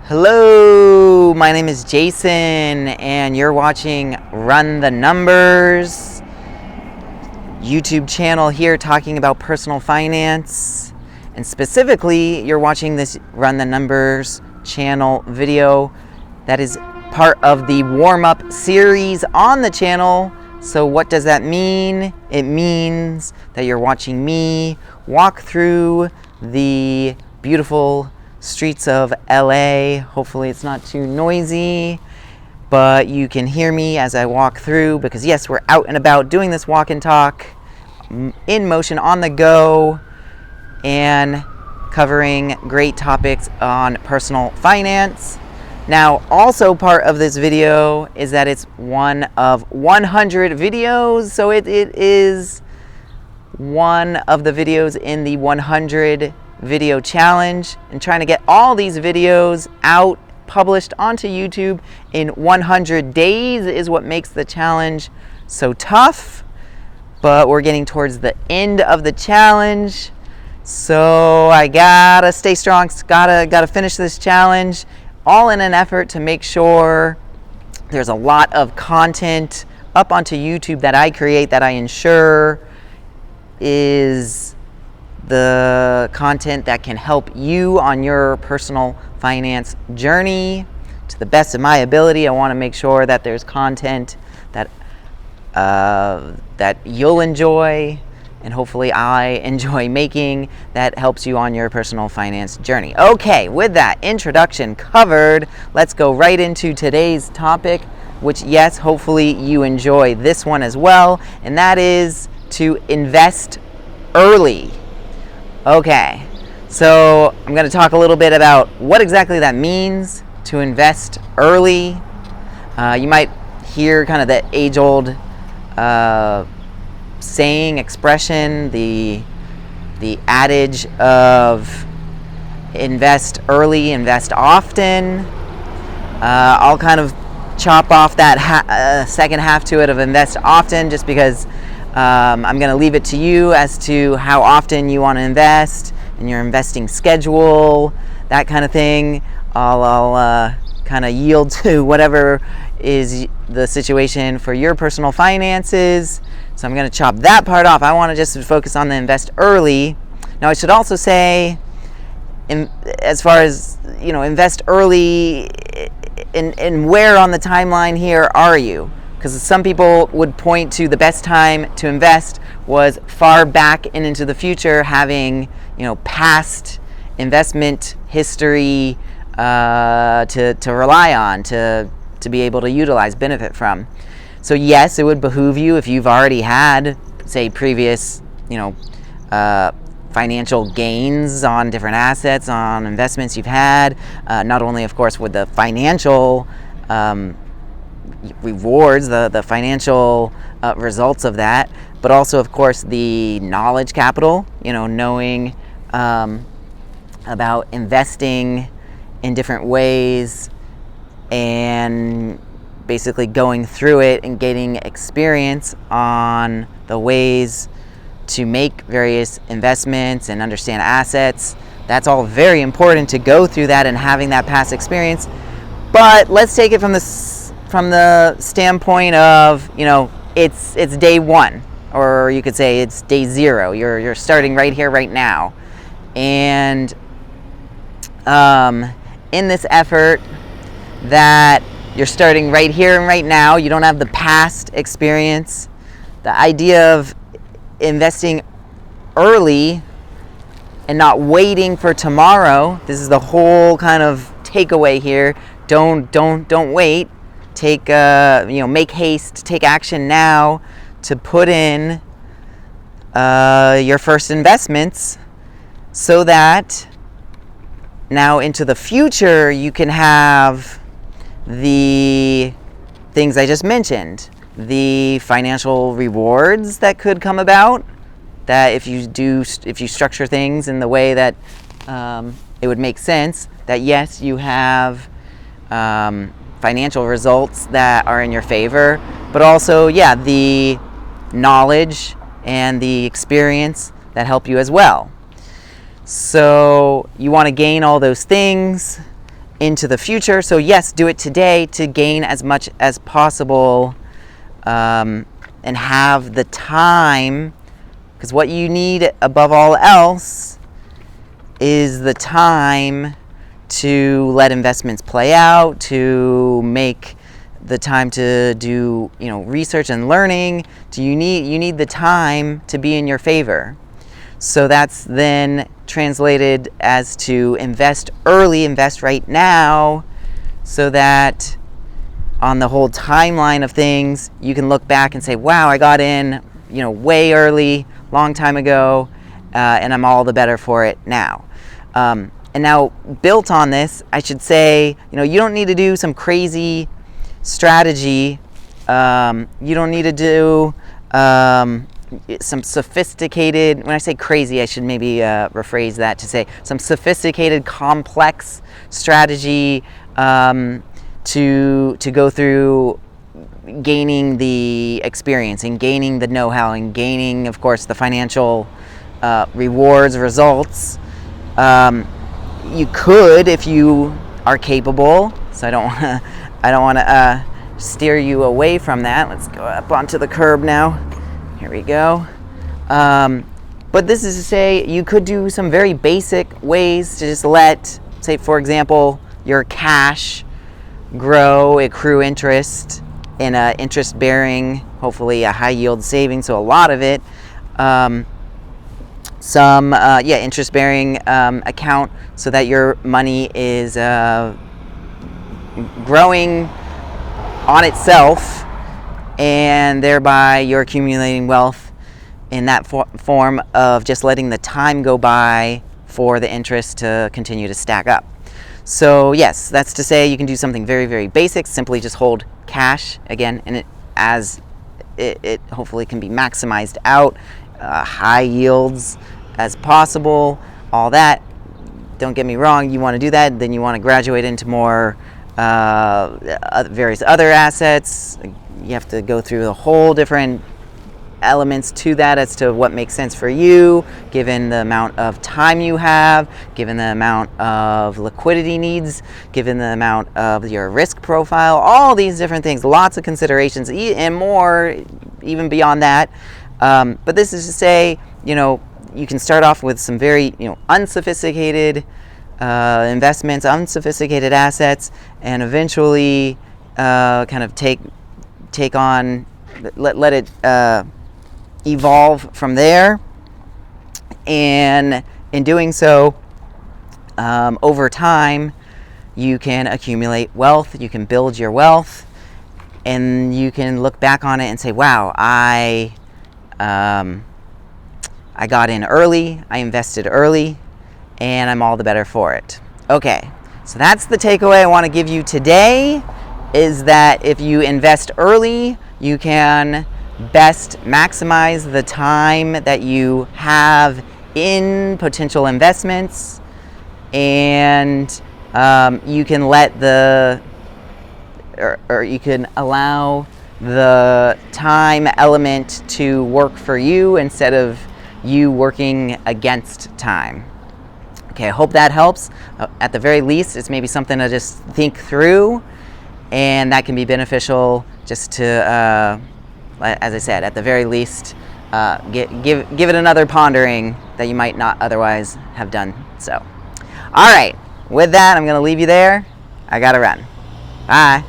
Hello, my name is Jason, and you're watching Run the Numbers YouTube channel here talking about personal finance. And specifically, you're watching this Run the Numbers channel video that is part of the warm-up series on the channel. So what does that mean? It means that you're watching me walk through the beautiful streets of LA. Hopefully it's not too noisy, but you can hear me as I walk through, because yes, we're out and about doing this walk and talk in motion on the go and covering great topics on personal finance. Now, also part of this video is that it's one of 100 videos, so it is one of the videos in the 100 video challenge, and trying to get all these videos out, published onto YouTube in 100 days is what makes the challenge so tough. But we're getting towards the end of the challenge, so I gotta stay strong, gotta finish this challenge, all in an effort to make sure there's a lot of content up onto YouTube that I create that I ensure is the content that can help you on your personal finance journey to the best of my ability. I want to make sure that there's content that you'll enjoy, and hopefully I enjoy making, that helps you on your personal finance journey. Okay, with that introduction covered, let's go right into today's topic, which, yes, hopefully you enjoy this one as well, and that is to invest early. Okay, so I'm going to talk a little bit about what exactly that means to invest early. You might hear kind of the age-old saying, expression, the adage of invest early, invest often. I'll kind of chop off that second half to it of invest often, just because I'm going to leave it to you as to how often you want to invest and your investing schedule, that kind of thing. I'll kind of yield to whatever is the situation for your personal finances. So I'm going to chop that part off. I want to just focus on the invest early. Now, I should also say, as far as, invest early, and where on the timeline here are you? Because some people would point to the best time to invest was far back and into the future, having past investment history to rely on, to be able to utilize, benefit from. So yes, it would behoove you, if you've already had, say, previous financial gains on different assets, on investments you've had, not only, of course, with the financial rewards, the financial results of that, but also, of course, the knowledge capital, knowing about investing in different ways, and basically going through it and getting experience on the ways to make various investments and understand assets. That's all very important, to go through that and having that past experience. But let's take it from the standpoint of, it's day one, or you could say it's day zero. You're starting right here, right now. And in this effort that you're starting right here and right now, you don't have the past experience. The idea of investing early and not waiting for tomorrow, this is the whole kind of takeaway here. Don't wait. Make haste, take action now to put in your first investments, so that now into the future you can have the things I just mentioned, the financial rewards that could come about, that if you structure things in the way that it would make sense, that yes, you have financial results that are in your favor, but also, the knowledge and the experience that help you as well. So you want to gain all those things, into the future. So yes, do it today to gain as much as possible, and have the time, because what you need above all else is the time to let investments play out, to make the time to do, research and learning. You need the time to be in your favor. So that's then translated as to invest early, invest right now, so that on the whole timeline of things, you can look back and say, wow, I got in, way early, long time ago, and I'm all the better for it now. And now, built on this, I should say, you don't need to do some crazy strategy. You don't need to do some sophisticated, when I say crazy, I should maybe rephrase that to say some sophisticated, complex strategy to go through gaining the experience and gaining the know-how and gaining, of course, the financial rewards, results. You could, if you are capable. So I don't want to steer you away from that. Let's go up onto the curb now. Here we go. But this is to say, you could do some very basic ways to just let, say, for example, your cash grow, accrue interest in a interest-bearing, hopefully a high-yield savings, so a lot of it. Interest-bearing account, so that your money is growing on itself, and thereby you're accumulating wealth in that form of just letting the time go by for the interest to continue to stack up. So yes, that's to say you can do something very, very basic, simply just hold cash, again, and it hopefully can be maximized out, high yields as possible, all that. Don't get me wrong, you want to do that, then you want to graduate into more various other assets. You have to go through the whole different elements to that as to what makes sense for you, given the amount of time you have, given the amount of liquidity needs, given the amount of your risk profile, all these different things, lots of considerations, and more even beyond that. But this is to say, you can start off with some very, unsophisticated investments, unsophisticated assets, and eventually kind of take on, let it evolve from there. And in doing so, over time, you can accumulate wealth, you can build your wealth, and you can look back on it and say, wow, I got in early, I invested early, and I'm all the better for it. Okay, so that's the takeaway I want to give you today, is that if you invest early, you can best maximize the time that you have in potential investments, and you can let you can allow the time element to work for you instead of you working against time. Okay, I hope that helps. At the very least, it's maybe something to just think through, and that can be beneficial just to, as I said, at the very least, give it another pondering that you might not otherwise have done so. All right, with that, I'm going to leave you there. I got to run. Bye.